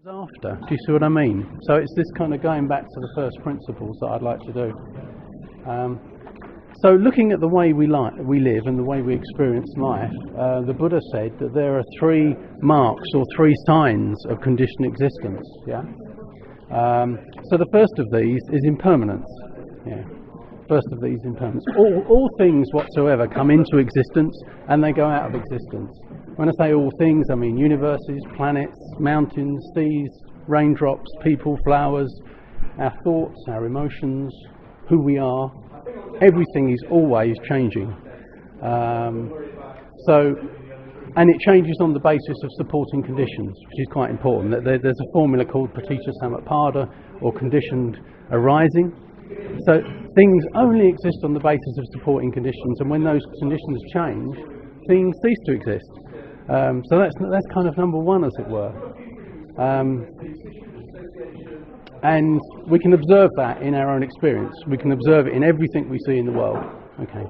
After, do you see what I mean? So it's this kind of going back to the first principles that I'd like to do. So looking at the way we live and the way we experience life, the Buddha said that there are three marks or three signs of conditioned existence. Yeah. So the first of these is impermanence. Yeah. First of these, impermanence. All things whatsoever come into existence and they go out of existence. When I say all things, I mean universes, planets, mountains, seas, raindrops, people, flowers, our thoughts, our emotions, who we are. Everything is always changing. And it changes on the basis of supporting conditions, which is quite important. There's a formula called Paticca Samuppada, or conditioned arising. So things only exist on the basis of supporting conditions, and when those conditions change, things cease to exist. So that's kind of number one, as it were. And we can observe that in our own experience. We can observe it in everything we see in the world. Okay,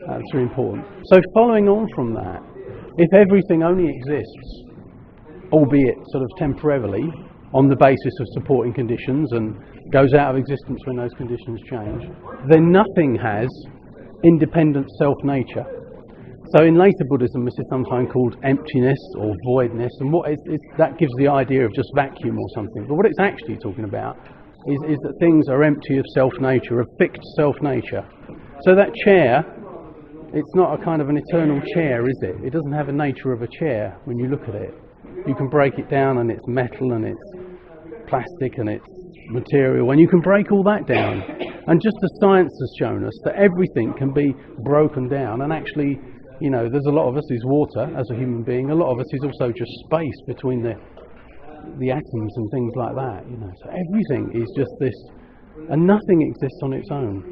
that's really important. So following on from that, if everything only exists, albeit sort of temporarily, on the basis of supporting conditions and goes out of existence when those conditions change, then nothing has independent self-nature. So in later Buddhism, this is sometimes called emptiness or voidness, and that gives the idea of just vacuum or something. But what it's actually talking about is that things are empty of self-nature, of fixed self-nature. So that chair, it's not a kind of an eternal chair, is it? It doesn't have a nature of a chair when you look at it. You can break it down and it's metal and it's plastic and it's material, and you can break all that down. And just as science has shown us that everything can be broken down, and actually, you know, there's a lot of us is water as a human being, a lot of us is also just space between the atoms and things like that, you know. So everything is just this, and nothing exists on its own.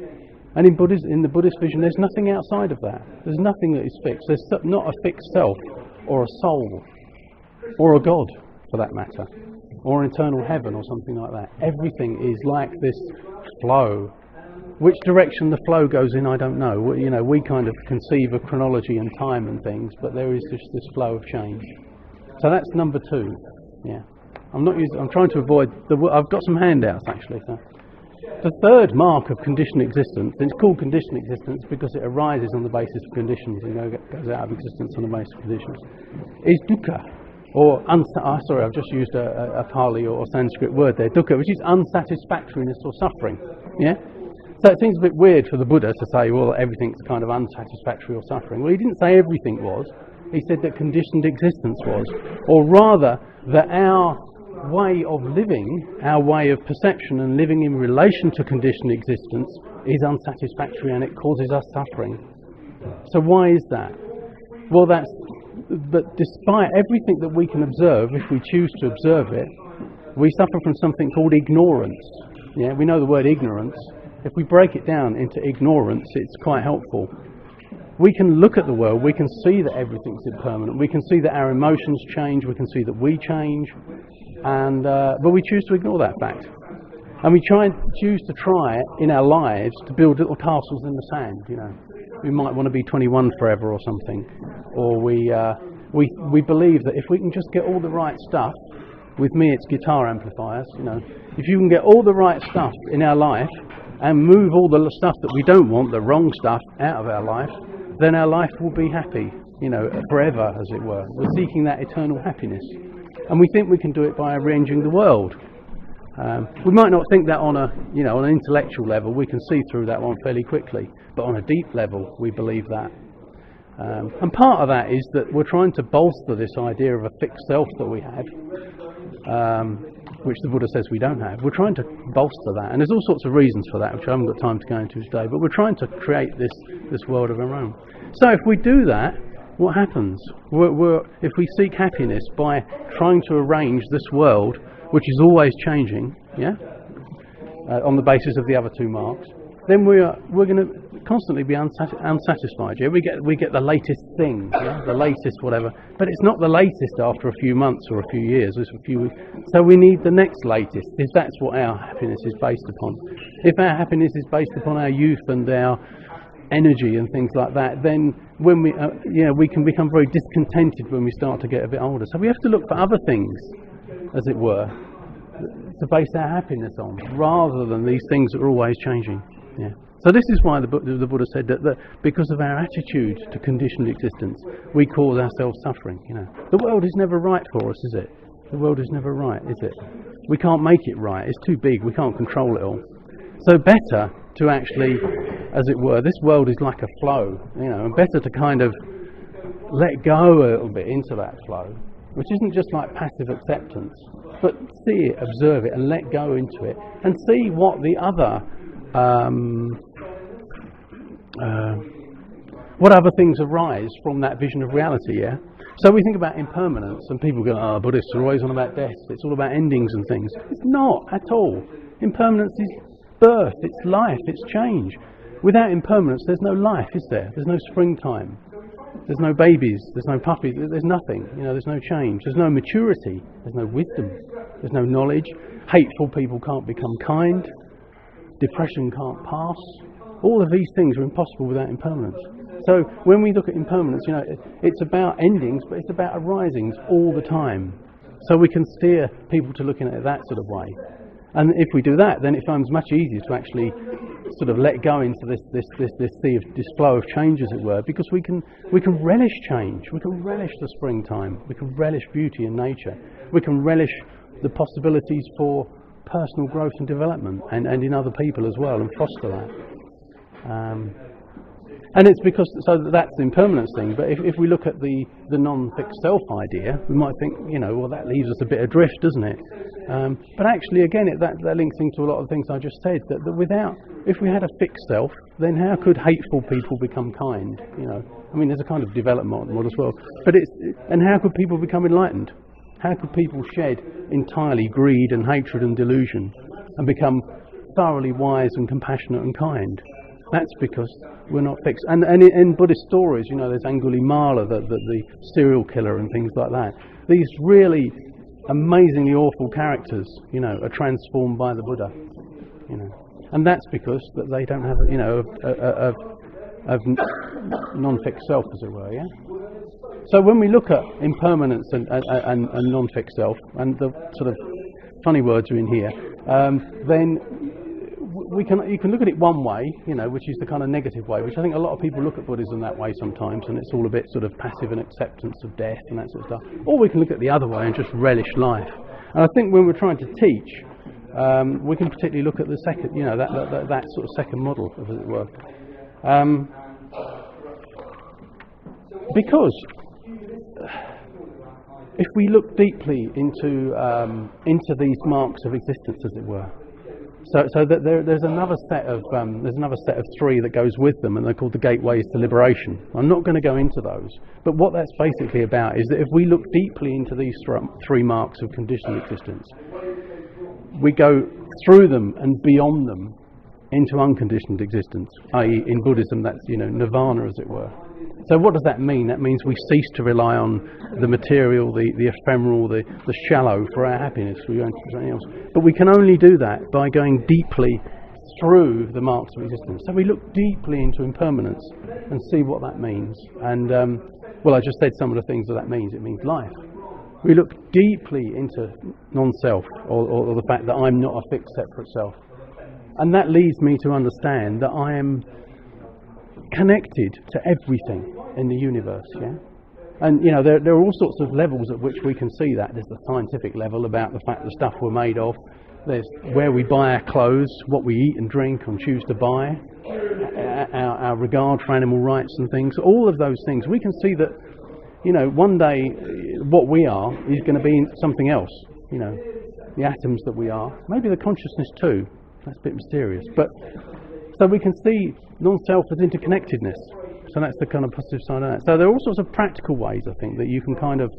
And in the Buddhist vision, there's nothing outside of that. There's nothing that is fixed. There's not a fixed self, or a soul, or a God, for that matter, or eternal heaven, or something like that. Everything is like this flow. Which direction the flow goes in, I don't know. You know, we kind of conceive of chronology and time and things, but there is just this flow of change. So that's number two. Yeah, I'm trying to avoid I've got some handouts actually. So the third mark of conditioned existence, and it's called conditioned existence because it arises on the basis of conditions and goes out of existence on the basis of conditions, is dukkha, or sorry, I've just used a Pali or Sanskrit word there, dukkha, which is unsatisfactoriness or suffering. Yeah. So it seems a bit weird for the Buddha to say, well, everything's kind of unsatisfactory or suffering. Well, he didn't say everything was. He said that conditioned existence was. Or rather, that our way of living, our way of perception and living in relation to conditioned existence is unsatisfactory and it causes us suffering. So why is that? Well, but despite everything that we can observe, if we choose to observe it, we suffer from something called ignorance. Yeah, we know the word ignorance. If we break it down into ignorance, it's quite helpful. We can look at the world, we can see that everything's impermanent, we can see that our emotions change, we can see that we change, but we choose to ignore that fact. And we choose to try in our lives to build little castles in the sand, you know. We might want to be 21 forever or something. Or we believe that if we can just get all the right stuff, with me it's guitar amplifiers, you know. If you can get all the right stuff in our life, and move all the stuff that we don't want, the wrong stuff, out of our life, then our life will be happy, you know, forever, as it were. We're seeking that eternal happiness. And we think we can do it by arranging the world. We might not think that on an intellectual level. We can see through that one fairly quickly. But on a deep level, we believe that. And part of that is that we're trying to bolster this idea of a fixed self that we have, which the Buddha says we don't have. We're trying to bolster that, and there's all sorts of reasons for that, which I haven't got time to go into today, but we're trying to create this world of our own. So if we do that, what happens? If we seek happiness by trying to arrange this world, which is always changing, yeah, on the basis of the other two marks, then we're going to constantly be unsatisfied. Yeah, we get the latest thing, yeah? The latest whatever, but it's not the latest after a few months or a few years. It's a few weeks. So we need the next latest. If that's what our happiness is based upon. If our happiness is based upon our youth and our energy and things like that, then when we can become very discontented when we start to get a bit older. So we have to look for other things as it were, to base our happiness on, rather than these things that are always changing. Yeah. So this is why the Buddha said that because of our attitude to conditioned existence, we cause ourselves suffering. You know, the world is never right for us, is it? The world is never right, is it? We can't make it right. It's too big. We can't control it all. So better to actually, as it were, this world is like a flow, you know, and better to kind of let go a little bit into that flow, which isn't just like passive acceptance, but see it, observe it, and let go into it, and see what the other what other things arise from that vision of reality. Yeah. So we think about impermanence, and people go, "Oh, Buddhists are always on about death. It's all about endings and things." It's not at all. Impermanence is birth. It's life. It's change. Without impermanence, there's no life, is there? There's no springtime. There's no babies. There's no puppies. There's nothing. You know, there's no change. There's no maturity. There's no wisdom. There's no knowledge. Hateful people can't become kind. Depression can't pass. All of these things are impossible without impermanence. So when we look at impermanence, you know, it's about endings, but it's about arisings all the time. So we can steer people to looking at it that sort of way. And if we do that, then it becomes much easier to actually sort of let go into this sea of this flow of change, as it were, because we can relish change. We can relish the springtime. We can relish beauty in nature. We can relish the possibilities for personal growth and development, and in other people as well, and foster that. And it's because, so that's the impermanence thing, but if we look at the non-fixed self idea, we might think, you know, well, that leaves us a bit adrift, doesn't it? But actually, again, that links into a lot of things I just said, that without, if we had a fixed self, then how could hateful people become kind? You know, I mean, there's a kind of development model as well, but and how could people become enlightened? How could people shed entirely greed and hatred and delusion and become thoroughly wise and compassionate and kind? That's because we're not fixed. And in Buddhist stories, you know, there's Angulimala, the serial killer and things like that. These really amazingly awful characters, you know, are transformed by the Buddha, you know. And that's because that they don't have, you know, a non-fixed self, as it were, yeah? So when we look at impermanence and non-fixed self, and the sort of funny words are in here, then you can look at it one way, you know, which is the kind of negative way, which I think a lot of people look at Buddhism that way sometimes, and it's all a bit sort of passive and acceptance of death and that sort of stuff. Or we can look at the other way and just relish life. And I think when we're trying to teach, we can particularly look at the second, you know, that sort of second model, as it were. Because if we look deeply into these marks of existence, as it were, so that there's another set of three that goes with them, and they're called the gateways to liberation. I'm not going to go into those, but what that's basically about is that if we look deeply into these three marks of conditioned existence, we go through them and beyond them into unconditioned existence, i.e. in Buddhism that's, you know, nirvana, as it were. So what does that mean? That means we cease to rely on the material, the ephemeral, the shallow for our happiness. We go into something else. But we can only do that by going deeply through the marks of existence. So we look deeply into impermanence and see what that means. And, well, I just said some of the things that means. It means life. We look deeply into non-self, or the fact that I'm not a fixed, separate self. And that leads me to understand that I am connected to everything in the universe, yeah? And, you know, there are all sorts of levels at which we can see that. There's the scientific level about the fact the stuff we're made of. There's where we buy our clothes, what we eat and drink and choose to buy, our regard for animal rights and things. All of those things, we can see that, you know, one day what we are is going to be something else, you know, the atoms that we are, maybe the consciousness too. That's a bit mysterious, but so we can see non-self as interconnectedness. So that's the kind of positive side of that. So there are all sorts of practical ways, I think, that you can kind of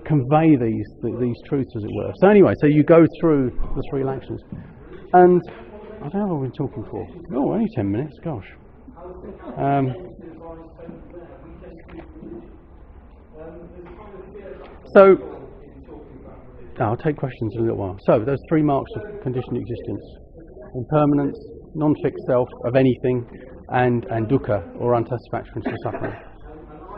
convey these truths, as it were. So anyway, so you go through the three lectures, and I don't know what we've been talking for. Oh, only 10 minutes. Gosh. So I'll take questions in a little while. So those three marks of conditioned existence: impermanence, non-fixed self of anything, and dukkha, or unsatisfactoriness or suffering.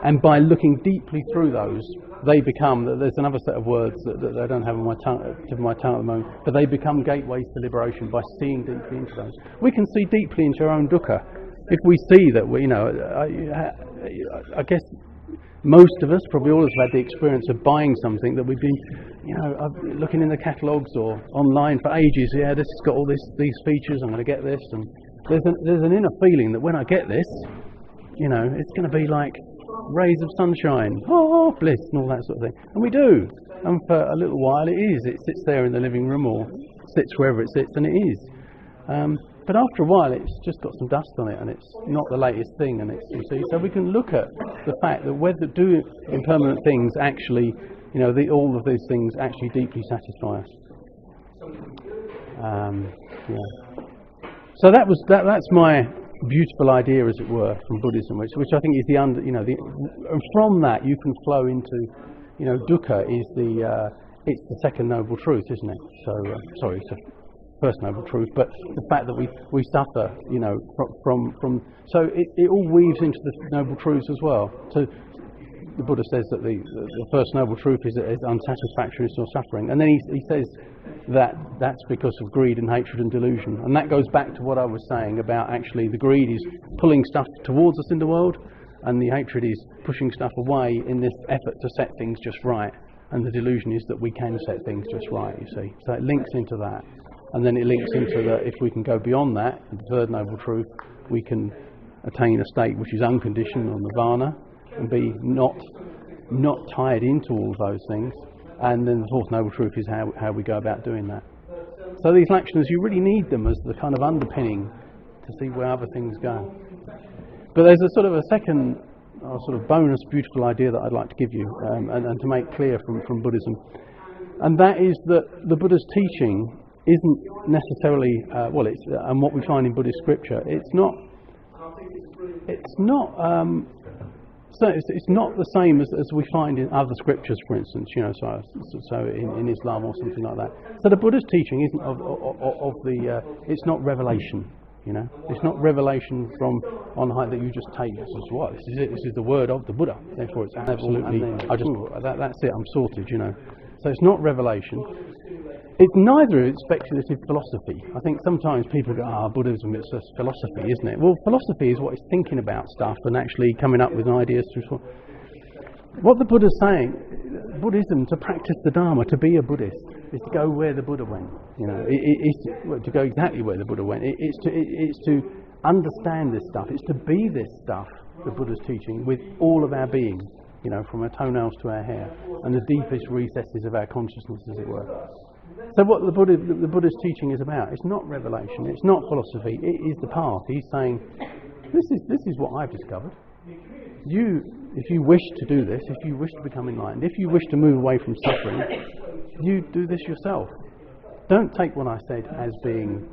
And by looking deeply through those, they become, there's another set of words that I don't have on my tongue, tip of my tongue at the moment, but they become gateways to liberation by seeing deeply into those. We can see deeply into our own dukkha. If we see that, we, I guess most of us, probably all of us, have had the experience of buying something that we've been, looking in the catalogues or online for ages. Yeah, this has got all these features. I'm going to get this, and there's an inner feeling that when I get this, it's going to be like rays of sunshine, oh, bliss, and all that sort of thing. And we do. And for a little while it is. It sits there in the living room or sits wherever it sits, and it is. But after a while it's just got some dust on it, and it's not the latest thing, and so we can look at the fact that whether do impermanent things actually, all of these things actually deeply satisfy us. So that's my beautiful idea, as it were, from Buddhism, which I think is and from that you can flow into, dukkha is it's the second noble truth, isn't it? So sorry, it's the first noble truth, but the fact that we suffer, from so it all weaves into the noble truths as well. So the Buddha says that the first noble truth is unsatisfactoriness or suffering, and then he says that's because of greed and hatred and delusion. And that goes back to what I was saying about actually the greed is pulling stuff towards us in the world, and the hatred is pushing stuff away in this effort to set things just right, and the delusion is that we can set things just right, you see. So it links into that, and then it links into that if we can go beyond that, the third noble truth, we can attain a state which is unconditioned or nirvana, and be not tied into all those things. And then the fourth noble truth is how we go about doing that. So these lakshanas, you really need them as the kind of underpinning to see where other things go. But there's a sort of a second sort of bonus beautiful idea that I'd like to give you, and to make clear from Buddhism, and that is that the Buddha's teaching isn't necessarily and what we find in Buddhist scripture, it's not the same as we find in other scriptures, for instance, so in Islam or something like that. So the Buddha's teaching isn't it's not revelation, it's not revelation from on high that you just take. This is the word of the Buddha, therefore it's absolutely, that's it, I'm sorted, So it's not revelation. It's neither is speculative philosophy. I think sometimes people go, Buddhism, it's just philosophy, isn't it? Well, philosophy is what it's thinking about stuff and actually coming up with ideas through. What the Buddha's saying, Buddhism, to practice the Dharma, to be a Buddhist, is to go where the Buddha went. It's to go exactly where the Buddha went. It's to understand this stuff. It's to be this stuff, the Buddha's teaching, with all of our being, from our toenails to our hair, and the deepest recesses of our consciousness, as it were. So what the Buddha's teaching is about, it's not revelation, it's not philosophy, it is the path. He's saying, this is what I've discovered. If you wish to do this, if you wish to become enlightened, if you wish to move away from suffering, you do this yourself. Don't take what I said as being,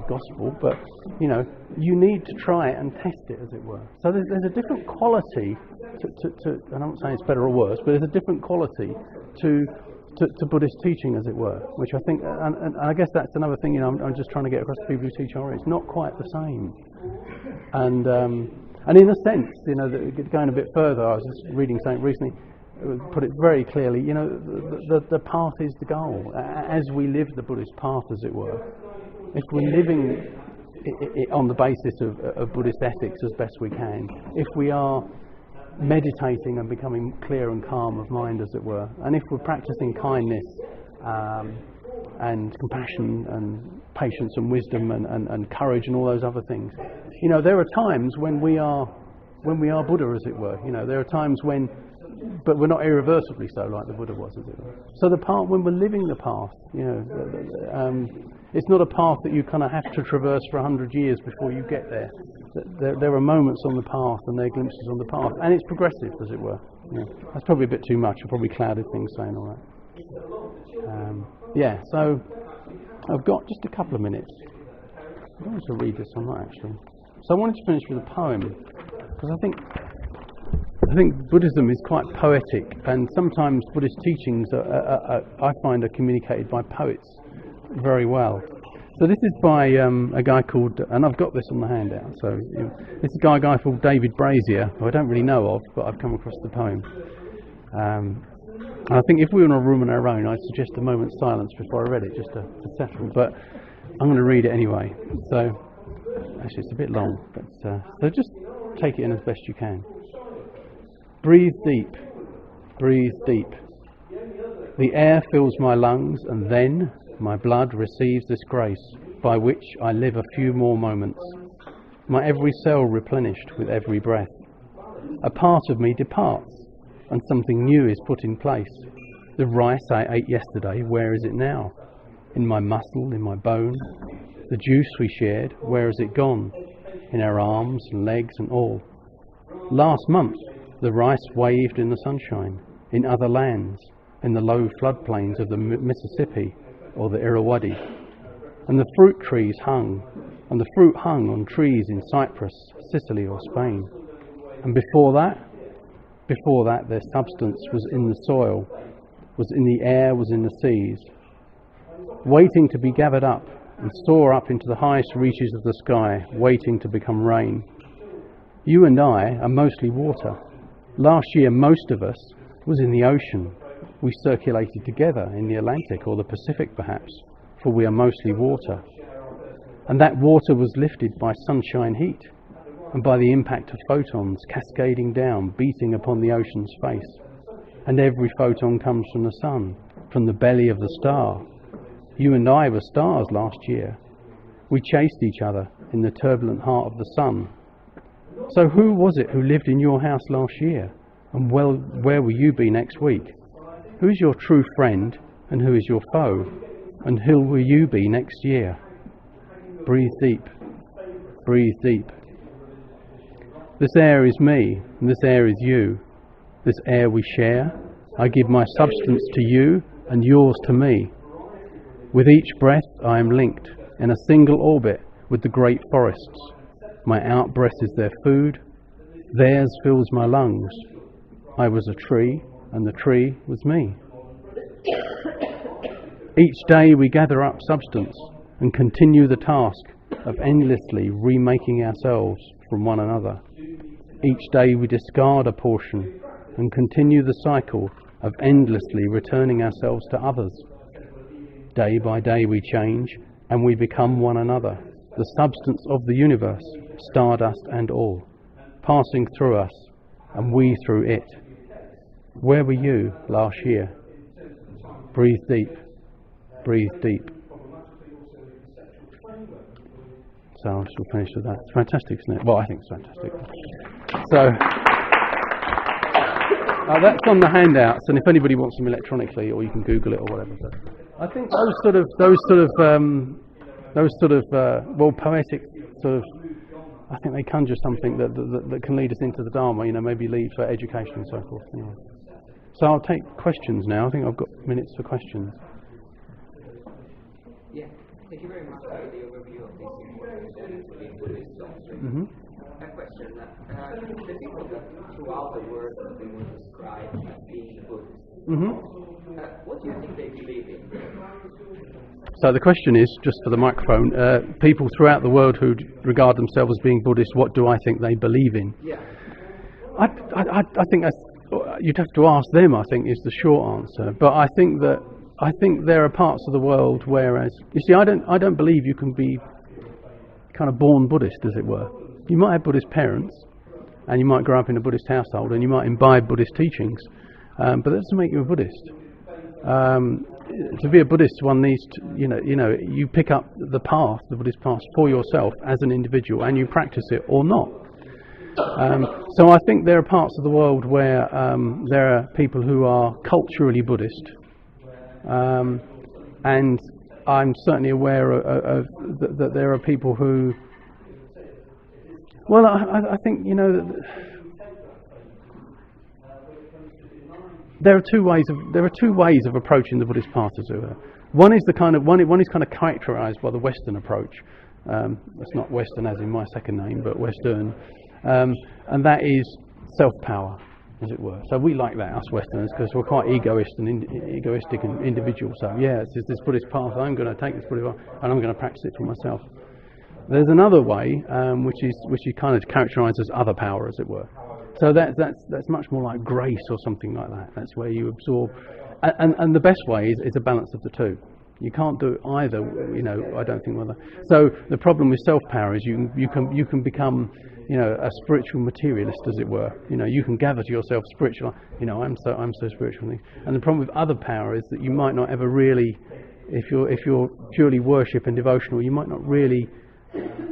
gospel, but, you need to try it and test it, as it were. So there's a different quality to and I'm not saying it's better or worse, but there's a different quality to Buddhist teaching, as it were, which I think, and I guess that's another thing, I'm just trying to get across to people who teach already. It's not quite the same. And in a sense, going a bit further, I was just reading something recently, put it very clearly, the path is the goal. As we live the Buddhist path, as it were, if we're living it on the basis of Buddhist ethics as best we can, if we are meditating and becoming clear and calm of mind, as it were, and if we're practicing kindness and compassion and patience and wisdom and courage and all those other things, there are times when we are Buddha, as it were. There are times when, but we're not irreversibly so, like the Buddha was, as it were. So the path, when we're living the path, it's not a path that you kind of have to traverse for 100 years before you get there. There are moments on the path, and there are glimpses on the path, and it's progressive, as it were. That's probably a bit too much. I probably clouded things saying all that. So I've got just a couple of minutes. I wanted to read this or not, actually. So I wanted to finish with a poem, because I think Buddhism is quite poetic, and sometimes Buddhist teachings I find are communicated by poets very well. So this is by a guy called, and I've got this on the handout, so this is a guy called David Brazier, who I don't really know of, but I've come across the poem. And I think if we were in a room on our own, I'd suggest a moment's silence before I read it, just to settle, but I'm going to read it anyway. So, actually it's a bit long, but so just take it in as best you can. Breathe deep, breathe deep. The air fills my lungs, and then my blood receives this grace, by which I live a few more moments. My every cell replenished with every breath. A part of me departs, and something new is put in place. The rice I ate yesterday, where is it now? In my muscle, in my bone. The juice we shared, where has it gone? In our arms and legs and all. Last month, the rice waved in the sunshine, in other lands, in the low floodplains of the Mississippi or the Irrawaddy. And the fruit trees hung, and the fruit hung on trees in Cyprus, Sicily or Spain. And before that, their substance was in the soil, was in the air, was in the seas, waiting to be gathered up and soar up into the highest reaches of the sky, waiting to become rain. You and I are mostly water. Last year, most of us was in the ocean. We circulated together in the Atlantic or the Pacific perhaps, for we are mostly water. And that water was lifted by sunshine heat and by the impact of photons cascading down, beating upon the ocean's face. And every photon comes from the sun, from the belly of the star. You and I were stars last year. We chased each other in the turbulent heart of the sun. So who was it who lived in your house last year? And where will you be next week? Who is your true friend and who is your foe? And who will you be next year? Breathe deep, breathe deep. This air is me, and this air is you. This air we share. I give my substance to you, and yours to me. With each breath I am linked, in a single orbit, with the great forests. My out-breath is their food, theirs fills my lungs. I was a tree, and the tree was me. Each day we gather up substance, and continue the task of endlessly remaking ourselves from one another. Each day we discard a portion and continue the cycle of endlessly returning ourselves to others. Day by day we change and we become one another, the substance of the universe, stardust and all, passing through us and we through it. Where were you last year? Breathe deep, breathe deep. So I shall finish with that. It's fantastic, isn't it? Well, I think it's fantastic. So that's on the handouts, and if anybody wants them electronically, or you can Google it or whatever. So I think those sort of poetic sort of, I think they conjure something that can lead us into the Dharma. You know, maybe lead for education and so forth. Anyway. So I'll take questions now. I think I've got minutes for questions. Yeah, thank you very much for the overview of this important Buddhist doctrine. Mm-hmm. A question, the people that throughout the world have been described as being Buddhist, what do you think they believe in? So the question is, just for the microphone, people throughout the world who regard themselves as being Buddhist, what do I think they believe in? Yeah. I think that's, you'd have to ask them, I think, is the short answer. But I think there are parts of the world whereas, you see, I don't believe you can be kind of born Buddhist, as it were. You might have Buddhist parents, and you might grow up in a Buddhist household, and you might imbibe Buddhist teachings, but that doesn't make you a Buddhist. To be a Buddhist, one needs to, you pick up the path, the Buddhist path, for yourself as an individual, and you practice it or not. So I think there are parts of the world where there are people who are culturally Buddhist, and I'm certainly aware of that there are people who, well, I think, there are two ways of approaching the Buddhist path, as it were. One is kind of characterized by the Western approach. It's not Western as in my second name, but Western, and that is self-power. as it were. So we like that, us Westerners, because we're quite egoistic and individual. So yeah, it's this Buddhist path. I'm going to take this Buddhist path, and I'm going to practice it for myself. There's another way, which is kind of characterised as other power, as it were. So that's much more like grace or something like that. That's where you absorb, and the best way is a balance of the two. You can't do either, I don't think. So the problem with self-power is you can become, a spiritual materialist, as it were. You can gather to yourself spiritual. I'm so spiritual. And the problem with other power is that you might not ever really, if you're purely worship and devotional, you might not really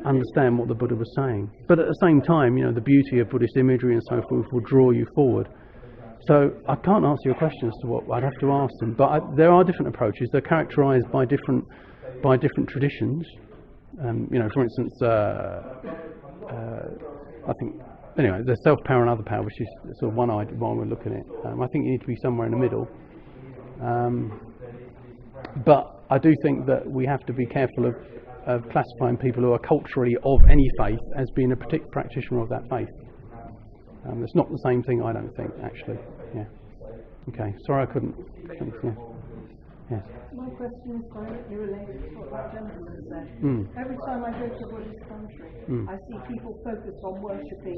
understand what the Buddha was saying. But at the same time, the beauty of Buddhist imagery and so forth will draw you forward. So I can't answer your question as to what I'd have to ask them. But there are different approaches. They're characterised by different traditions. For instance, I think anyway, there's self-power and other power, which is sort of one we're looking at. I think you need to be somewhere in the middle. But I do think that we have to be careful of classifying people who are culturally of any faith as being a particular practitioner of that faith. It's not the same thing, I don't think, actually. Yeah. Okay. Sorry, I couldn't. Yeah. Yes. My question is directly related to what that gentleman said. Every time I go to a Buddhist country, I see people focused on worshipping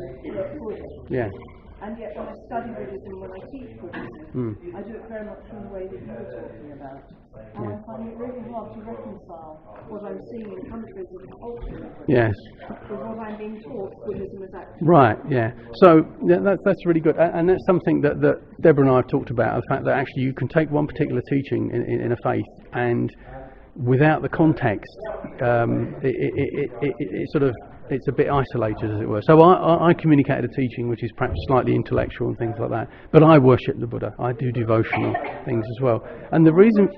Buddha. Yes. And yet when I study Buddhism, when I teach Buddhism, I do it very much in the way that you were talking about. And I find it really hard to reconcile what I'm seeing in countries that are culturally different Yes. with what I'm being taught Buddhism is actually. Right, yeah. So that's really good. And that's something that Deborah and I have talked about, the fact that actually you can take one particular teaching in a faith and without the context, it's a bit isolated, as it were. So I communicated a teaching which is perhaps slightly intellectual and things like that, but I worship the Buddha. I do devotional things as well. And the reason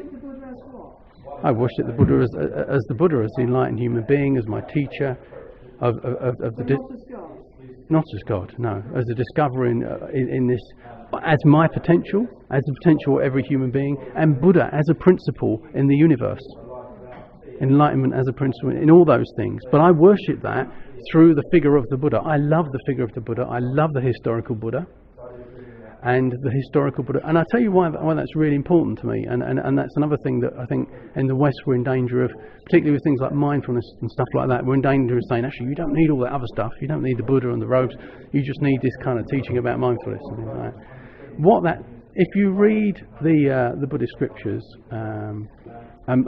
I worship the Buddha as the Buddha, as the enlightened human being, as my teacher, of the not as God, no, as a discoverer in this, as my potential, as the potential of every human being, and Buddha as a principle in the universe. Enlightenment as a principle in all those things. But I worship that through the figure of the Buddha. I love the figure of the Buddha. I love the historical Buddha. And the historical Buddha. And I'll tell you why that's really important to me. And that's another thing that I think in the West we're in danger of, particularly with things like mindfulness and stuff like that, we're in danger of saying, actually, you don't need all that other stuff. You don't need the Buddha and the robes. You just need this kind of teaching about mindfulness and things like that. If you read the Buddhist scriptures, and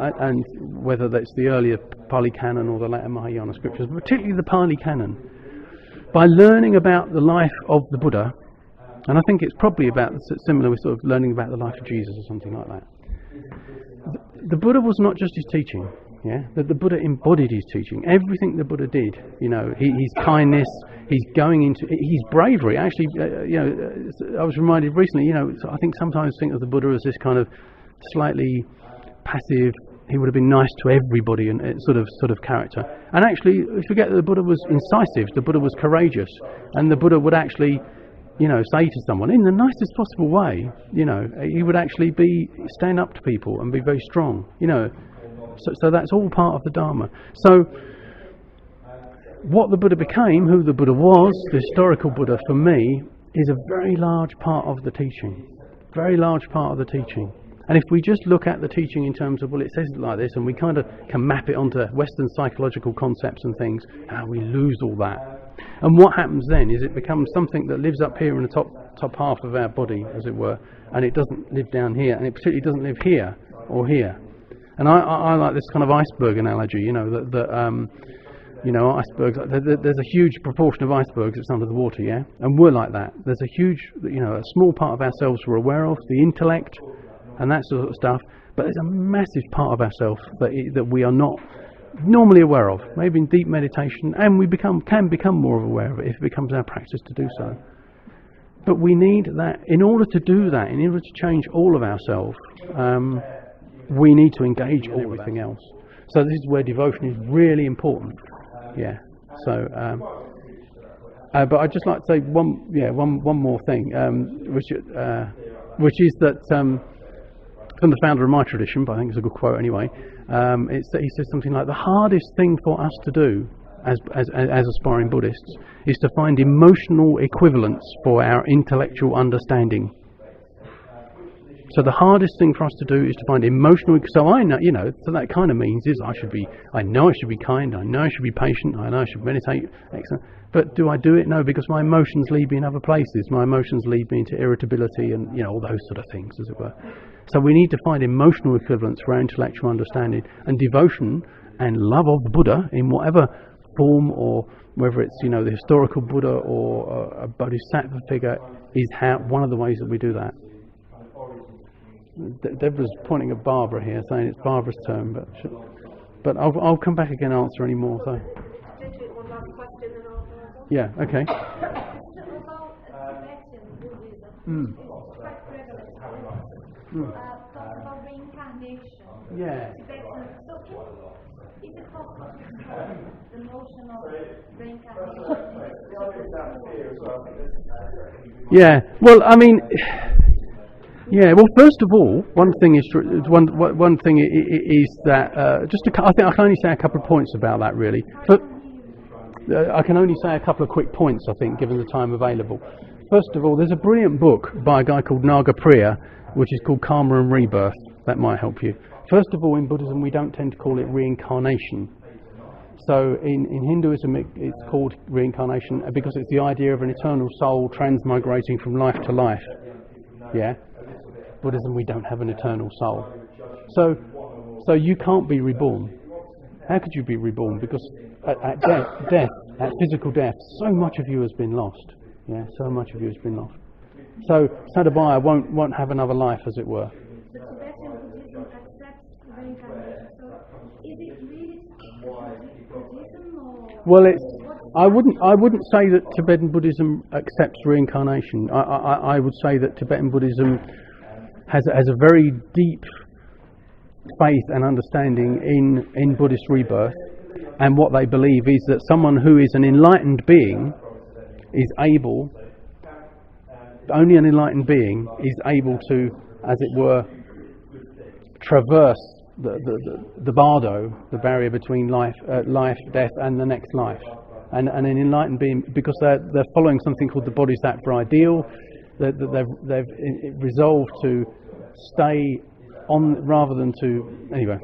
whether that's the earlier Pali Canon or the later Mahayana scriptures, but particularly the Pali Canon, by learning about the life of the Buddha, and I think it's probably about similar with sort of learning about the life of Jesus or something like that. The Buddha was not just his teaching, that the Buddha embodied his teaching. Everything the Buddha did, his kindness, his bravery. Actually, I was reminded recently, I think sometimes think of the Buddha as this kind of slightly passive, he would have been nice to everybody and sort of character. And actually, forget that the Buddha was incisive, the Buddha was courageous, and the Buddha would actually, say to someone in the nicest possible way, he would actually stand up to people and be very strong, So that's all part of the Dharma. So what the Buddha became, who the Buddha was, the historical Buddha, for me, is a very large part of the teaching. Very large part of the teaching. And if we just look at the teaching in terms of, well, it says it like this, and we kind of can map it onto Western psychological concepts and things, we lose all that. And what happens then is it becomes something that lives up here in the top half of our body, as it were, and it doesn't live down here, and it particularly doesn't live here or here. And I like this kind of iceberg analogy, icebergs, there's a huge proportion of icebergs that's under the water, and we're like that. There's a huge, a small part of ourselves we're aware of, the intellect, and that sort of stuff, but there's a massive part of ourselves that we are not normally aware of, maybe in deep meditation, and we can become more aware of it if it becomes our practice to do so. But we need that, in order to do that, in order to change all of ourselves, we need to engage all everything else. So this is where devotion is really important. So, but I'd just like to say one more thing, which is that from the founder of my tradition, but I think it's a good quote anyway. He says something like, the hardest thing for us to do as aspiring Buddhists, is to find emotional equivalents for our intellectual understanding. So the hardest thing for us to do is to find emotional. So I know, so that kind of means is I know I should be kind, I know I should be patient, I know I should meditate, excellent. But do I do it? No, because my emotions lead me in other places. My emotions lead me into irritability and all those sort of things, as it were. So we need to find emotional equivalents for our intellectual understanding, and devotion and love of the Buddha in whatever form, or whether it's the historical Buddha or a bodhisattva figure, is one of the ways that we do that. Deborah's pointing at Barbara here, saying it's Barbara's turn, but I'll come back again and answer any more. So. One last question and I'll Yeah. Okay. about Tibetan Buddhism. It's quite prevalent. Talks about reincarnation. Yeah. Tibetan. So, is it possible to explore the notion of reincarnation? Yeah. Well, I mean. Yeah. Well, first of all, one thing is that I think I can only say a couple of points about that, really. But I can only say a couple of quick points, I think, given the time available. First of all, there's a brilliant book by a guy called Nagapriya, which is called Karma and Rebirth. That might help you. First of all, in Buddhism, we don't tend to call it reincarnation. So in Hinduism, it's called reincarnation because it's the idea of an eternal soul transmigrating from life to life. Yeah. Buddhism, we don't have an eternal soul. So you can't be reborn. How could you be reborn? Because at death, at physical death, so much of you has been lost. Yeah, so much of you has been lost. So Sadabhaya won't have another life, as it were. The Tibetan Buddhism accepts reincarnation. So, is it really Buddhism or? Well, I wouldn't say that Tibetan Buddhism accepts reincarnation. I would say that Tibetan Buddhism has a very deep faith and understanding in Buddhist rebirth, and what they believe is that someone who is an enlightened being is able, only an enlightened being is able to, as it were, traverse the bardo, the barrier between life, death, and the next life. And an enlightened being, because they're following something called the Bodhisattva ideal, they've resolved to stay on rather than to anyway.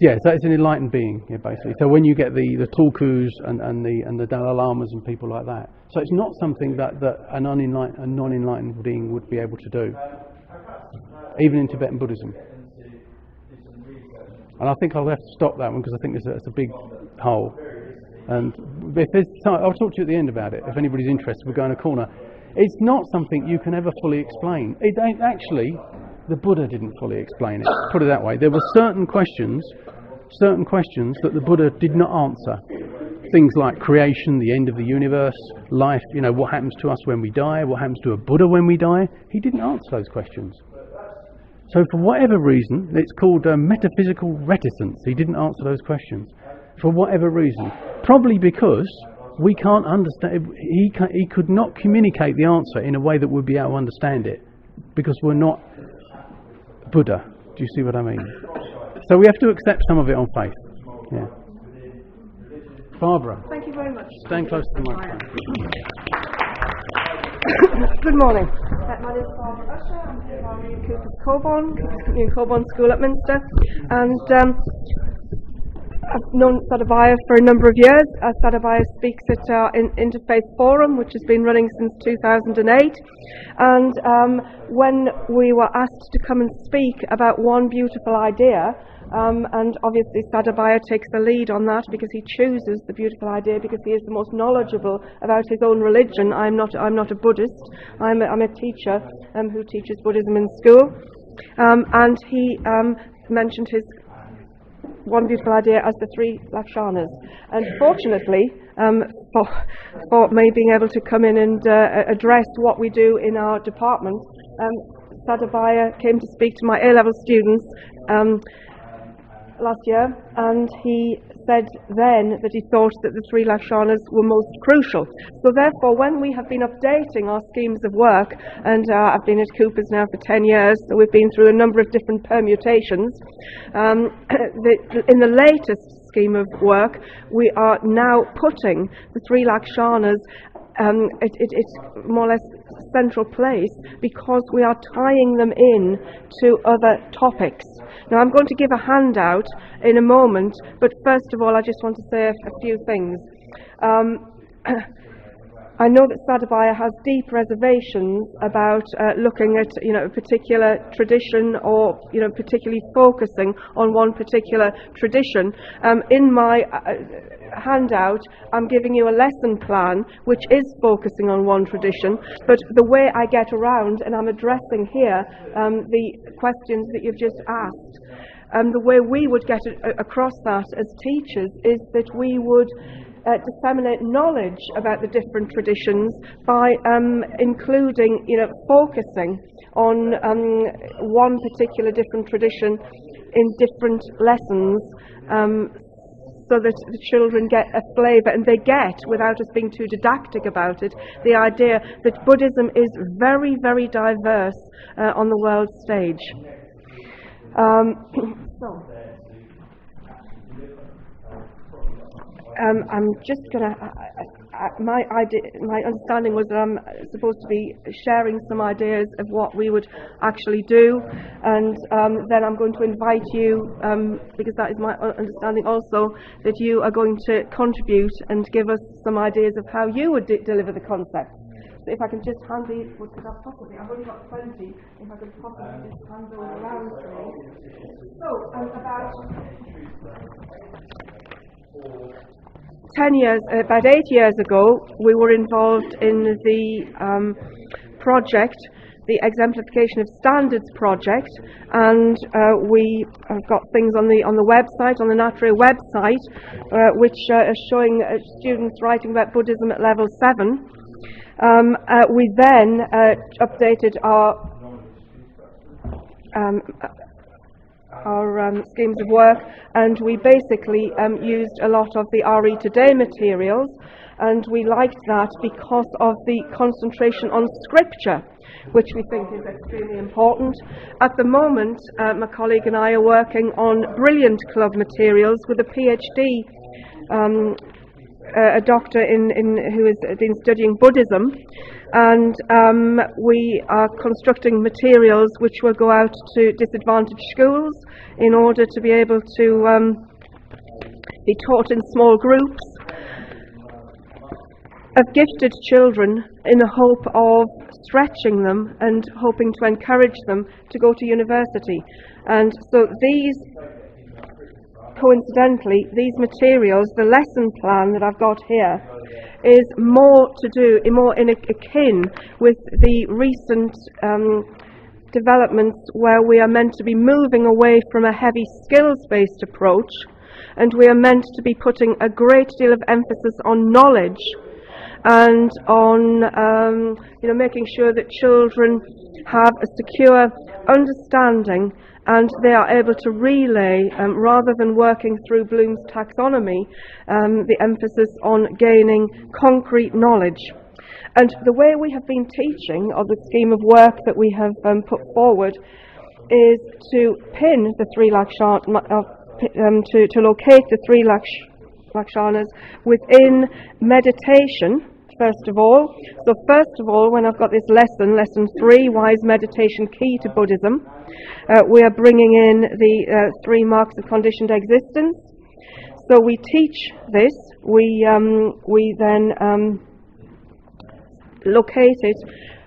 Yeah, so it's an enlightened being, yeah, basically. So when you get the Tulkus and the Dalai Lamas and people like that, so it's not something that a non-enlightened being would be able to do, even in Tibetan Buddhism. And I think I'll have to stop that one because I think it's a big hole. And if there's time, I'll talk to you at the end about it. If anybody's interested, we'll go in a corner. It's not something you can ever fully explain. It ain't actually. The Buddha didn't fully explain it. Put it that way. There were certain questions that the Buddha did not answer. Things like creation, the end of the universe, life. What happens to us when we die? What happens to a Buddha when we die? He didn't answer those questions. So for whatever reason, it's called metaphysical reticence. He didn't answer those questions. For whatever reason. Probably because we can't understand. He could not communicate the answer in a way that we'd be able to understand it. Because we're not Buddha. Do you see what I mean? So we have to accept some of it on faith. Yeah. Barbara. Thank you very much. Stand close to the microphone. Good morning. My name is Barbara Usher. I'm here at Cooper's Coburn in Coburn School at Minster. And I've known Sadabhaya for a number of years. Sadabhaya speaks at our Interfaith Forum, which has been running since 2008. And when we were asked to come and speak about one beautiful idea, and obviously Sadabhaya takes the lead on that because he chooses the beautiful idea because he is the most knowledgeable about his own religion. I'm not a Buddhist. I'm a teacher who teaches Buddhism in school. And he mentioned his one beautiful idea as the three Lakshanas. And fortunately, for me being able to come in and address what we do in our department, Sadabhaya came to speak to my A-level students last year, and he said then that he thought that the three Lakshanas were most crucial. So therefore, when we have been updating our schemes of work, and I've been at Cooper's now for 10 years, so we've been through a number of different permutations, in the latest scheme of work, we are now putting the three Lakshanas it's more or less central place because we are tying them in to other topics. Now I'm going to give a handout in a moment, but first of all I just want to say a few things. I know that Sadabaya has deep reservations about looking at a particular tradition or particularly focusing on one particular tradition. In my handout I'm giving you a lesson plan which is focusing on one tradition, but the way I get around, and I'm addressing here the questions that you've just asked, the way we would get across that as teachers is that we would disseminate knowledge about the different traditions by including, focusing on one particular different tradition in different lessons, so that the children get a flavour, and they get, without us being too didactic about it, the idea that Buddhism is very, very diverse on the world stage. I'm just going to, my understanding was that I'm supposed to be sharing some ideas of what we would actually do, and then I'm going to invite you, because that is my understanding also, that you are going to contribute and give us some ideas of how you would deliver the concept. So if I can just hand these, because I've only got 20, if I could possibly just hand those around to me. So, about 8 years ago, we were involved in the project, the Exemplification of Standards project, and we have got things on the website, on the NATRE website, which are showing students writing about Buddhism at level 7. We then updated our schemes of work, and we basically used a lot of the RE Today materials, and we liked that because of the concentration on scripture, which we think is extremely important. At the moment, my colleague and I are working on Brilliant Club materials with a PhD, a doctor who has been studying Buddhism, and we are constructing materials which will go out to disadvantaged schools in order to be able to be taught in small groups of gifted children, in the hope of stretching them and hoping to encourage them to go to university. And so coincidentally, these materials, the lesson plan that I've got here, is more akin with the recent developments where we are meant to be moving away from a heavy skills-based approach, and we are meant to be putting a great deal of emphasis on knowledge and on making sure that children have a secure understanding and they are able to relay, rather than working through Bloom's taxonomy, the emphasis on gaining concrete knowledge. And the way we have been teaching, or the scheme of work that we have put forward, is to pin the three to locate the three Lakshanas within meditation. First of all, when I've got this lesson 3, why is meditation key to Buddhism? We are bringing in the 3 marks of conditioned existence. So we teach this, we then locate it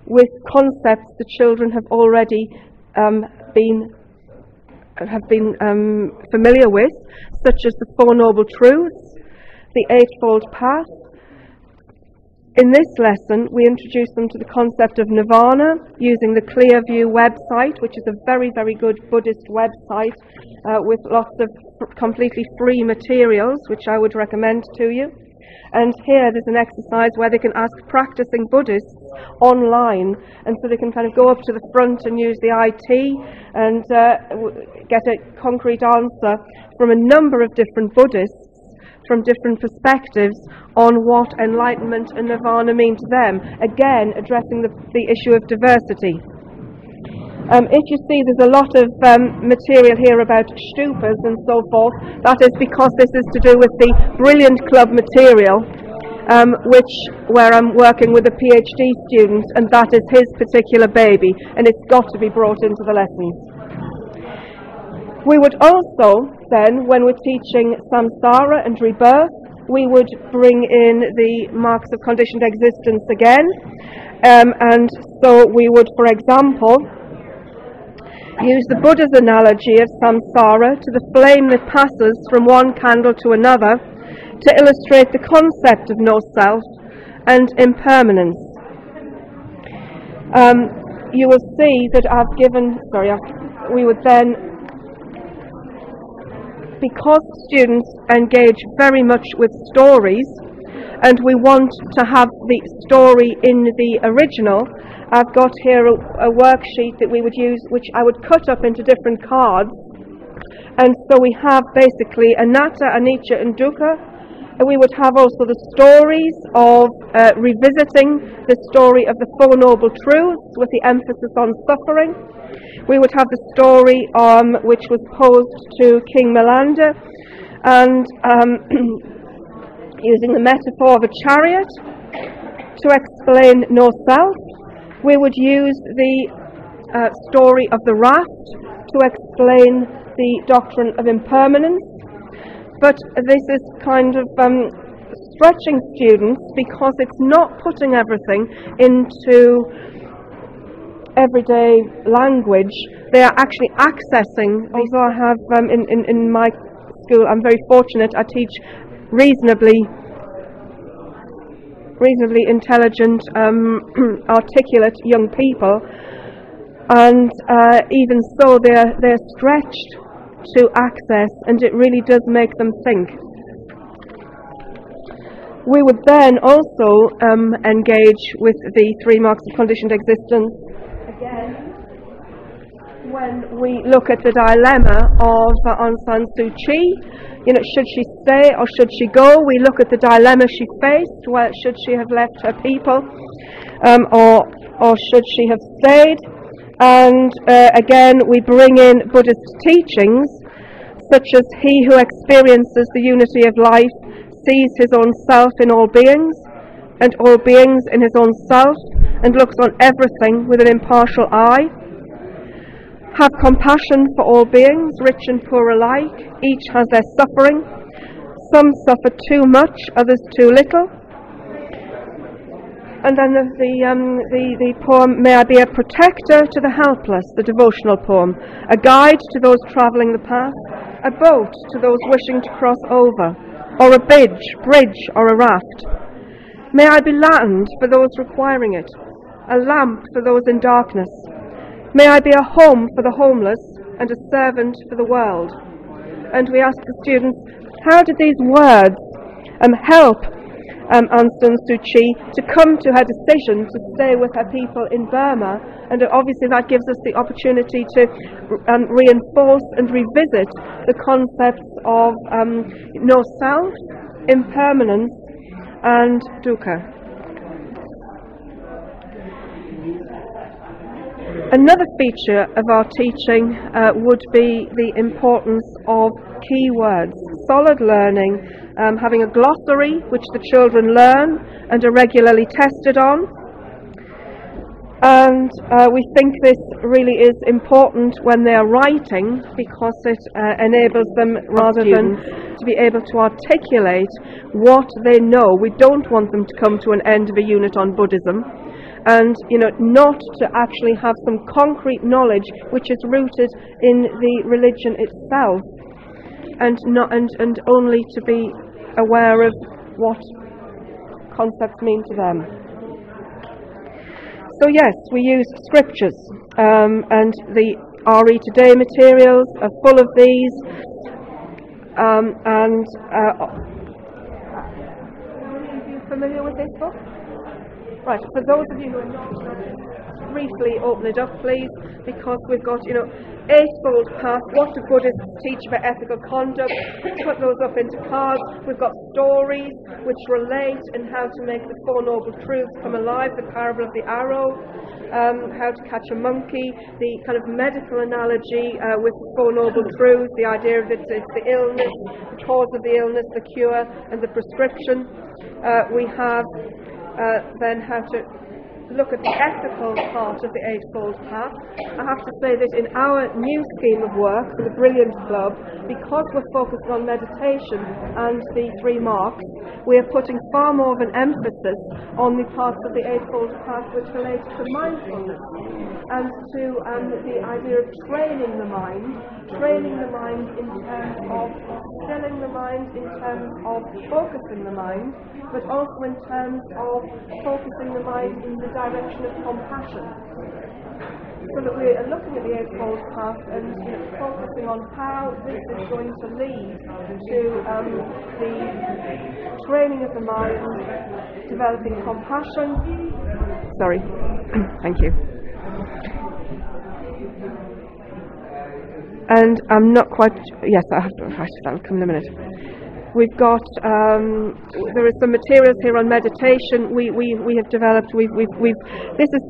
with concepts the children have already been familiar with, such as the 4 Noble Truths, the Eightfold Path. In this lesson, we introduce them to the concept of nirvana using the Clearview website, which is a very, very good Buddhist website with lots of completely free materials, which I would recommend to you. And here there's an exercise where they can ask practicing Buddhists online, and so they can kind of go up to the front and use the IT and get a concrete answer from a number of different Buddhists from different perspectives on what enlightenment and nirvana mean to them, again addressing the issue of diversity. If you see there's a lot of material here about stupas and so forth, that is because this is to do with the Brilliant Club material, where I'm working with a PhD student, and that is his particular baby, and it's got to be brought into the lessons. We would also then, when we're teaching samsara and rebirth, we would bring in the marks of conditioned existence again, and so we would, for example, use the Buddha's analogy of samsara to the flame that passes from one candle to another to illustrate the concept of no self and impermanence. You will see that we would then, because students engage very much with stories, and we want to have the story in the original, I've got here a worksheet that we would use, which I would cut up into different cards. And so we have basically anatta, anicca and dukkha. And we would have also the stories of revisiting the story of the Four Noble Truths with the emphasis on suffering. We would have the story which was posed to King Milander, and using the metaphor of a chariot to explain no self. We would use the story of the raft to explain the doctrine of impermanence. But this is kind of stretching students, because it's not putting everything into everyday language. They are actually accessing. Although I have in my school, I'm very fortunate, I teach reasonably intelligent, articulate young people, and even so they're stretched to access, and it really does make them think. We would then also engage with the 3 marks of conditioned existence again when we look at the dilemma of Aung San Suu Kyi. Should she stay or should she go? We look at the dilemma she faced. Well, should she have left her people, or should she have stayed? And again, we bring in Buddhist teachings, such as he who experiences the unity of life sees his own self in all beings, and all beings in his own self, and looks on everything with an impartial eye. Have compassion for all beings, rich and poor alike. Each has their suffering. Some suffer too much, others too little. And then the poem, May I Be a Protector to the Helpless, the devotional poem. A guide to those travelling the path. A boat to those wishing to cross over. Or a bridge or a raft. May I be land for those requiring it. A lamp for those in darkness. May I be a home for the homeless and a servant for the world. And we ask the students, how did these words help Aung San Suu Kyi to come to her decision to stay with her people in Burma? And obviously that gives us the opportunity to reinforce and revisit the concepts of no self, impermanence, and dukkha. Another feature of our teaching would be the importance of key words, solid learning, having a glossary which the children learn and are regularly tested on. And we think this really is important when they are writing, because it enables them, rather than to be able to articulate what they know. We don't want them to come to an end of a unit on Buddhism, and not to actually have some concrete knowledge which is rooted in the religion itself, and only to be aware of what concepts mean to them. So yes, we use scriptures, and the RE Today materials are full of these, are you familiar with this book? Right, for those of you who are not briefly open it up, please, because we've got, eightfold path. What do Buddhists teach about ethical conduct? Put those up into cards. We've got stories which relate and how to make the Four Noble Truths come alive, the parable of the arrow, how to catch a monkey, the kind of medical analogy with the Four Noble Truths, the idea that it's the illness, the cause of the illness, the cure, and the prescription. We have then how to look at the ethical part of the Eightfold Path. I have to say that in our new scheme of work for the Brilliant Club, because we're focused on meditation and the 3 marks, we are putting far more of an emphasis on the parts of the Eightfold Path which relate to mindfulness and to the idea of training the mind in terms of stilling the mind, in terms of focusing the mind, but also in terms of focusing the mind in the direction of compassion. So that we are looking at the Eightfold Path and focusing on how this is going to lead to the training of the mind, developing compassion. Sorry, thank you. And I'm not quite. Yes, I have to. That'll come in a minute. We've got. There are some materials here on meditation. We have developed. This is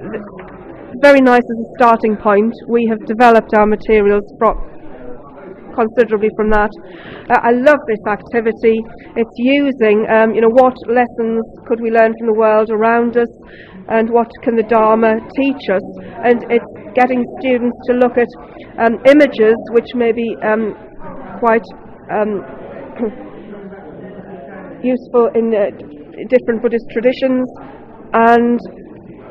very nice as a starting point. We have developed our materials considerably from that. I love this activity. It's using, what lessons could we learn from the world around us, and what can the Dharma teach us? And it's getting students to look at images which may be quite useful in different Buddhist traditions, and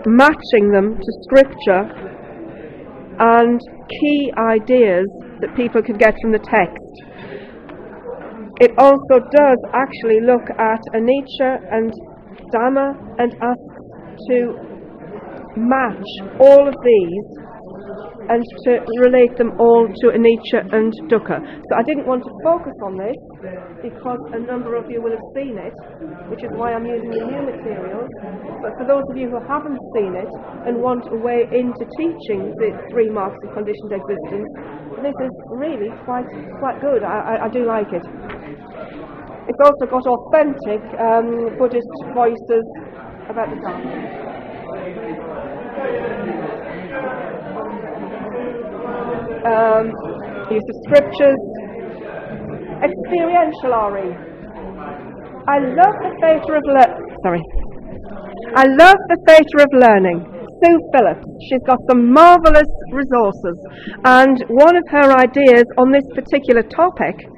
matching them to scripture and key ideas that people can get from the text. It also does actually look at anicca and dhamma and asks to match all of these and to relate them all to anicca and dukkha. So I didn't want to focus on this because a number of you will have seen it, which is why I'm using the new materials. But for those of you who haven't seen it and want a way into teaching the 3 marks of conditioned existence, this is really quite good. I do like it. It's also got authentic Buddhist voices about the Dharma. Use of scriptures, experiential RE. I love the theatre of learning. Sue Phillips, she's got some marvellous resources, and one of her ideas on this particular topic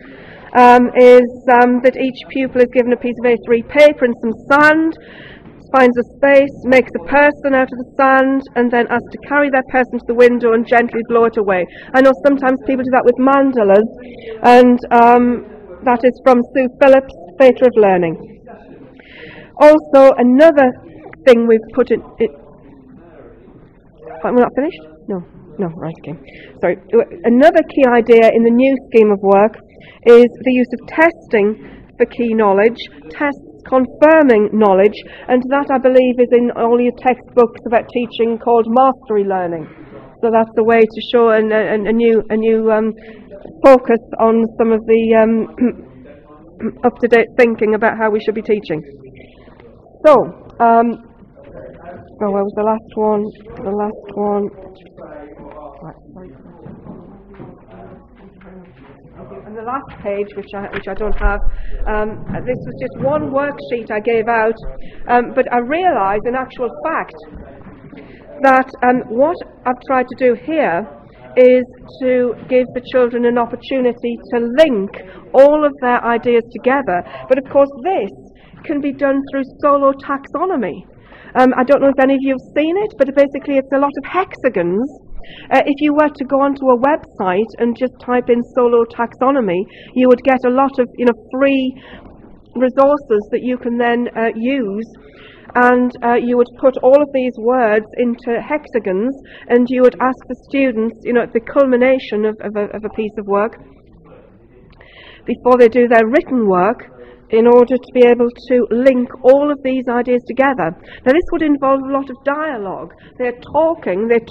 is that each pupil is given a piece of A3 paper and some sand, finds a space, makes a person out of the sand, and then asked to carry that person to the window and gently blow it away. I know sometimes people do that with mandalas, and that is from Sue Phillips' Theatre of Learning. Also, another thing we've put in... We're not finished? No, right, okay. Sorry. Another key idea in the new scheme of work is the use of testing for key knowledge, tests confirming knowledge, and that I believe is in all your textbooks about teaching called mastery learning. So that's a way to show a new focus on some of the up-to-date thinking about how we should be teaching. So, where was the last one? Right, sorry. And the last page, which I don't have, this was just one worksheet I gave out, but I realised in actual fact that what I've tried to do here is to give the children an opportunity to link all of their ideas together. But of course this can be done through solo taxonomy. I don't know if any of you have seen it, but basically it's a lot of hexagons. If you were to go onto a website and just type in solo taxonomy, you would get a lot of free resources that you can then use, and you would put all of these words into hexagons, and you would ask the students, at the culmination of a piece of work, before they do their written work, in order to be able to link all of these ideas together. Now this would involve a lot of dialogue. They're talking it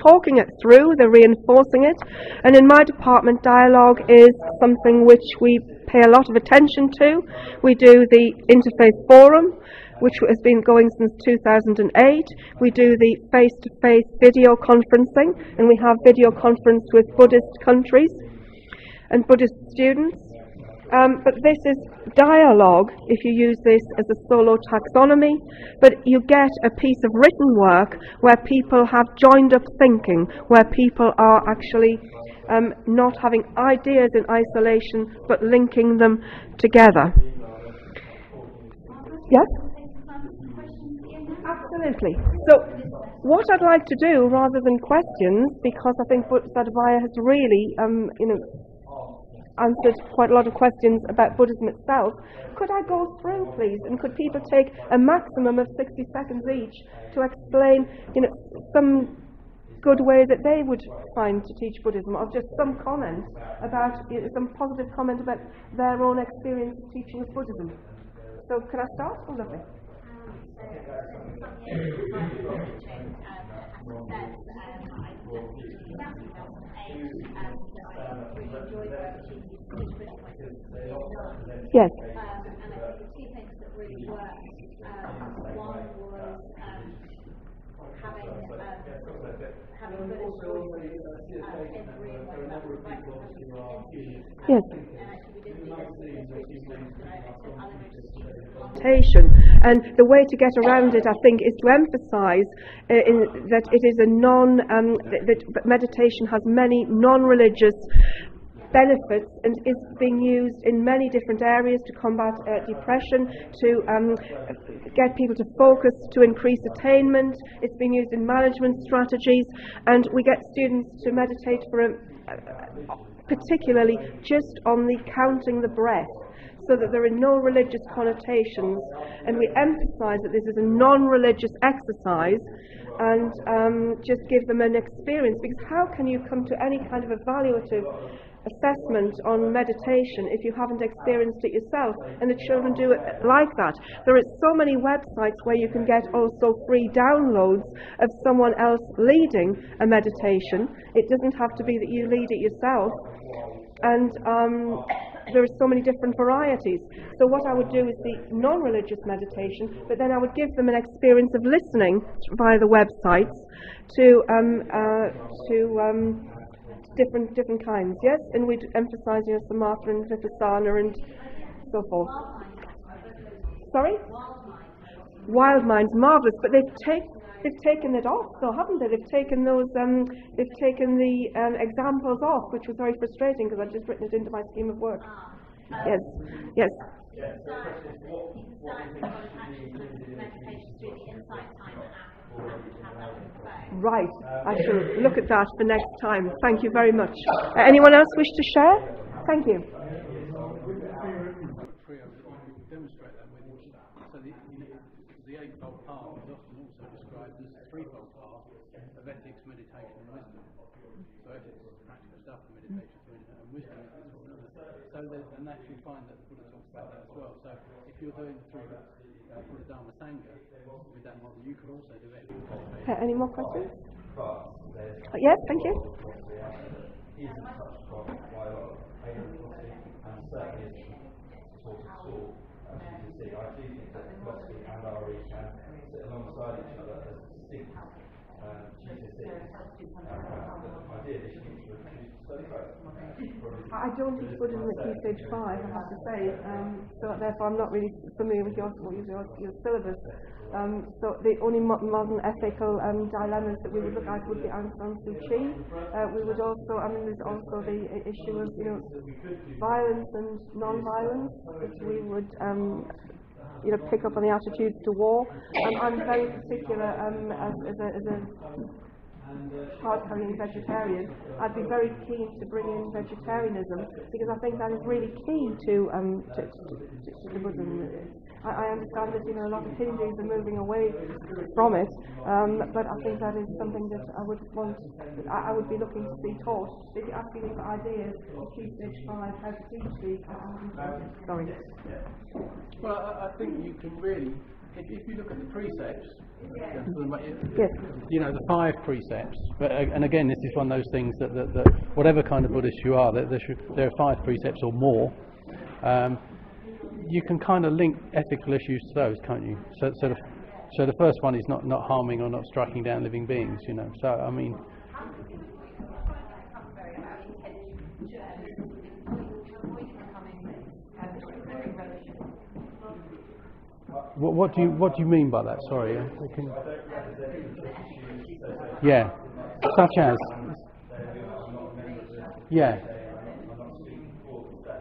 through, they're reinforcing it, and in my department dialogue is something which we pay a lot of attention to. We do the Interfaith Forum, which has been going since 2008. We do the face-to-face video conferencing, and we have video conference with Buddhist countries and Buddhist students. But this is dialogue if you use this as a solo taxonomy, but you get a piece of written work where people have joined up thinking, where people are actually not having ideas in isolation but linking them together. Yes? Absolutely. So what I'd like to do, rather than questions, because I think Sadhvaya has really answered quite a lot of questions about Buddhism itself, could I go through, please, and could people take a maximum of 60 seconds each to explain, some good way that they would find to teach Buddhism, or just some comment about, some positive comment about their own experience of teaching of Buddhism. So can I start? Oh, lovely. Yes. And I think the two things that really worked, one was having Buddhist voices in the room, whether that was right from Yes. and actually we did the and the way to get around it, I think, is to emphasize that it is a that meditation has many non-religious benefits and is being used in many different areas to combat depression, to get people to focus, to increase attainment. It's being used in management strategies, and we get students to meditate for particularly just on the counting the breath, so that there are no religious connotations, and we emphasize that this is a non-religious exercise, and just give them an experience, because how can you come to any kind of evaluative assessment on meditation if you haven't experienced it yourself? And the children do it like that. There are so many websites where you can get also free downloads of someone else leading a meditation. It doesn't have to be that you lead it yourself, and there are so many different varieties. So what I would do is the non-religious meditation, but then I would give them an experience of listening via the websites to different kinds, yes? And we'd emphasize, samatha and vipassana and so forth. Sorry? Wild Mind's marvellous, but they've taken it off, though, haven't they? They've taken those, they've taken the examples off, which was very frustrating because I'd just written it into my scheme of work. Yes, yes. Right, I shall look at that for next time. Thank you very much. Anyone else wish to share? Thank you. Demonstrate that with you. So the eightfold path is often also described as a threefold path of ethics, meditation, and wisdom. So ethics is practical stuff, and meditation and wisdom is another. So and actually you find that the Buddha talks about that as well. So if you're doing through Buddha Dharma Sangha with that model, you could also do ethics. Any more questions? Yes, thank you. As you can see, I do think that philosophy and RE can sit alongside each other as distinct GCSEs. The idea that you need to study both. I don't teach Buddhism at Key Stage 5, I have to say, so therefore I'm not really familiar with your syllabus. So the only modern ethical dilemmas that we would look at would be Aung San Suu Kyi. We would also, there's also the issue of, violence and non-violence, which we would, pick up on the attitudes to war. I'm very particular as a hard-carrying vegetarian. I'd be very keen to bring in vegetarianism because I think that is really key to Buddhism. I understand that a lot of Hindus are moving away from it, but I think that is something that I would be looking to see taught. If you're asking me for ideas for Key Stage 5, how to teach these, sorry. Well, I think you can really, if you look at the precepts, Yes. the 5 precepts, and again, this is one of those things that whatever kind of Buddhist you are, there are 5 precepts or more. You can kind of link ethical issues to those, can't you? So the first one is not harming or not striking down living beings, So I mean. What do you mean by that? Sorry. Yeah. Such as. Yeah.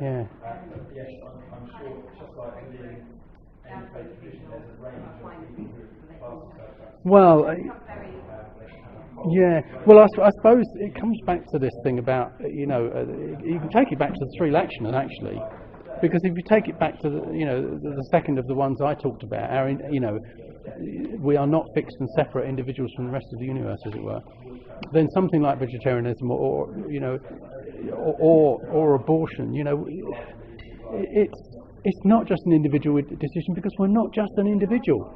Yeah. I'm sure, just like within any faith tradition, there's a range of people who pass. Well, yeah. Well, I suppose it comes back to this thing about you can take it back to the 3 Lakshanas actually, because if you take it back to the second of the ones I talked about, we are not fixed and separate individuals from the rest of the universe, as it were. Then something like vegetarianism or abortion, it's not just an individual decision, because we're not just an individual.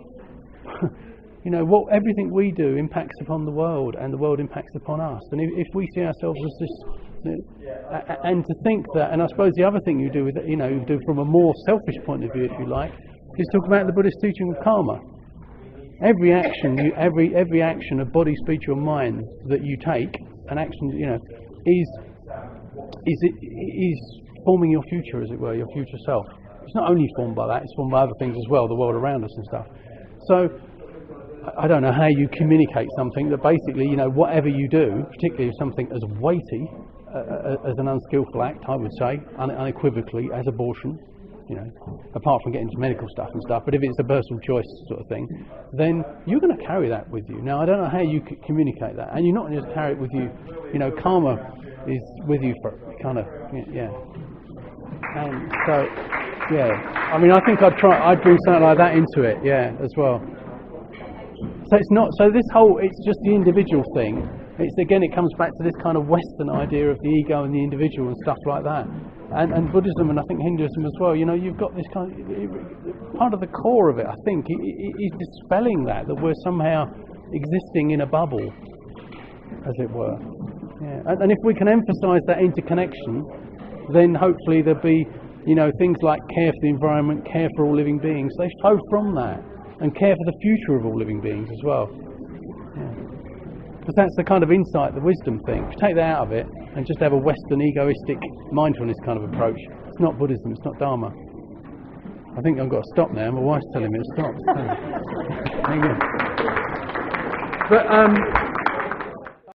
Everything we do impacts upon the world, and the world impacts upon us. And if we see ourselves as this, and to think that, and I suppose the other thing you do with you do from a more selfish point of view, if you like, is talk about the Buddhist teaching of karma. Every action, every action of body, speech, or mind that you take, an action, is forming your future, as it were, your future self. It's not only formed by that; it's formed by other things as well, the world around us and stuff. So, I don't know how you communicate something that basically, whatever you do, particularly something as weighty as an unskillful act, I would say, unequivocally, as abortion. Apart from getting into medical stuff and stuff, but if it's a personal choice sort of thing, then you're going to carry that with you. Now, I don't know how you could communicate that, and you're not going to just carry it with you. Karma is with you for kind of, yeah. And so, yeah. I mean, I think I'd bring something like that into it, yeah, as well. So it's not. So it's just the individual thing. It comes back to this kind of Western idea of the ego and the individual and stuff like that. And Buddhism, and I think Hinduism as well, you've got this kind of, part of the core of it, I think, is dispelling that we're somehow existing in a bubble, as it were. Yeah. And if we can emphasise that interconnection, then hopefully there'll be, things like care for the environment, care for all living beings, they flow from that, and care for the future of all living beings as well. Yeah. Because that's the kind of insight, the wisdom thing. If you take that out of it and just have a Western egoistic mindfulness kind of approach, it's not Buddhism, it's not Dharma. I think I've got to stop now. My wife's telling me to stop. Thank you. But